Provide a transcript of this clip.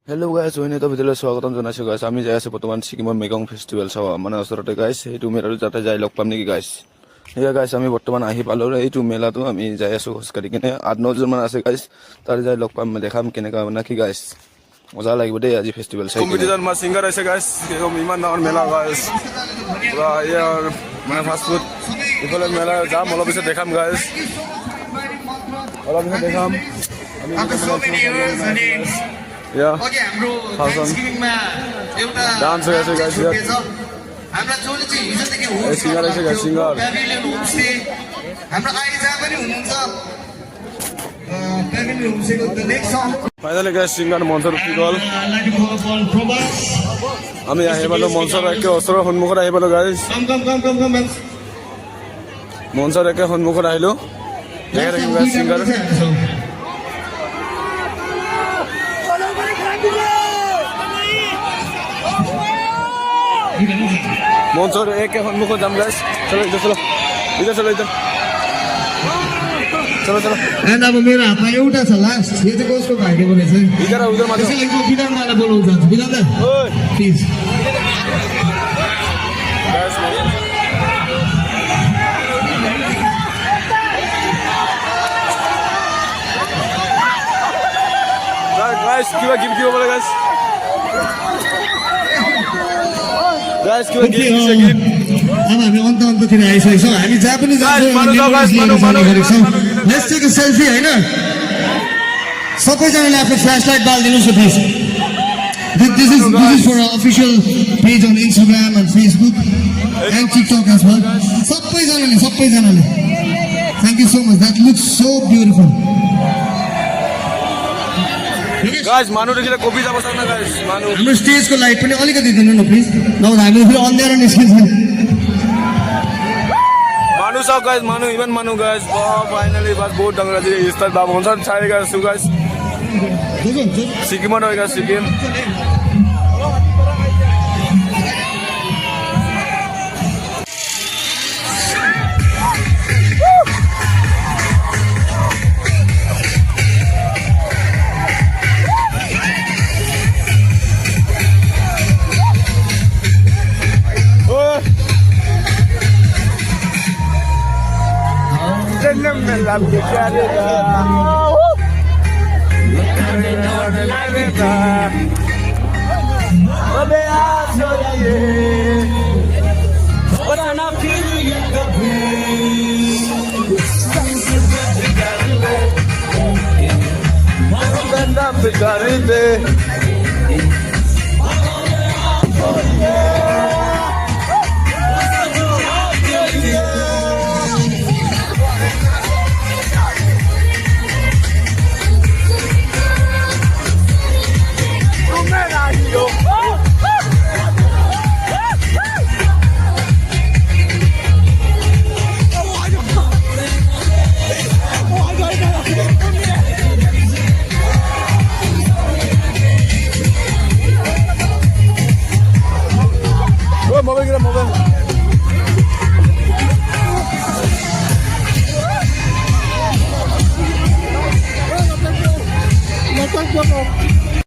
Hello' গাইছ উইনেট ভিডিঅ'লৈ স্বাগতম জনাইছোঁ গাইছ আমি যাই আছোঁ বৰ্তমান ছিকিমৰ মেগং ফেষ্টিভেল চাব মানে ওচৰতে গাইছ এইটো মেলাটো যাতে যাই লগ পাম নেকি গাইছ সেয়া গাইছ আমি বৰ্তমান আহি পালোঁ এইটো মেলাটো আমি যাই আছোঁ খোজকাঢ়ি কিনে 8-9জনমান আছে গাইছ তাত যাই লগ পাম দেখাম কেনেকুৱা মানে কি গাইছ মজা লাগিব দেই আজি ফেষ্টিভেল চাই কম্পিটিশ্যন মা ছিংগাৰ আছে গাইছ ইমান ডাঙৰ মেলা গাইছ পুৰা ইয়াৰ মানে ফাষ্ট ফুড ইফালে মেলা যাম অলপ পিছত দেখাম গাইছ অলপ পিছত দেখাম Yeah. Okay, हाम्रो थ्याङ्क्सगिभिङमा एउटा डान्स गरेछ गाइस यार हाम्रा जोले चाहिँ हिजोदेखि हो सिंगर रहेछ गाइस सिंगर प्याभिलियन होमस्टे हाम्रो अहिले जहाँ पनि हुनुहुन्छ प्याभिलियन होमस्टेको द नेक्स्ट सङ फाइनली गाइस सिंगर মঞ্চত উঠি গ'ল लाइक फर प्रभास আমি আহি পালোঁ মঞ্চৰ একে ওচৰৰ সন্মুখত আহি পালোঁ গাইস कम মঞ্চৰ একে সন্মুখত আহিলোঁ দেখে থাকিম গাইস সিংগাৰ মঞ্চৰ একে সন্মুখত যাম গাইস চলো ইধर चलो एन्ड अब मेरो हातमा एउटा छ लास्ट यो चाहिँ कसको भाग्य बोलेछ इधर माथि त्यसैले म बिरान्दालाई बोलाउन चाहन्छु बिरान्दा प्लिज गाइस किबा गिफ्ट দিব বলে गाइस किबा गिफ्ट अब हामी अन्ततिर आइसकेको छौँ हामी जहाँ पनि लेट्स टेक अ सेल्फी होइन सबैजनाले आफ्नो फ्ल्यास लाइट बालिदिनुहोस् न please this is for official page on Instagram and Facebook and TikTok as well सबैजनाले thank you so much that looks so beautiful guys मानु देखिले कपी যাব सक्छ गाइस मानु हाम्रो स्टेजको लाइट पनि अलिकति दिनु न प्लिज नभए हामी फेरि अँध्यारो निस्किन्छ मानु सब गाइस मानु इभन मानु गाइस फाइनली बस बहुत डंगरा जी स्टार बाब हुन्छ छाए गाइस सु गाइस सिक्किममा रहेको Sikkim me la picareta Babe aso ya ye Ora na pili kabe Banda picarete Mobile.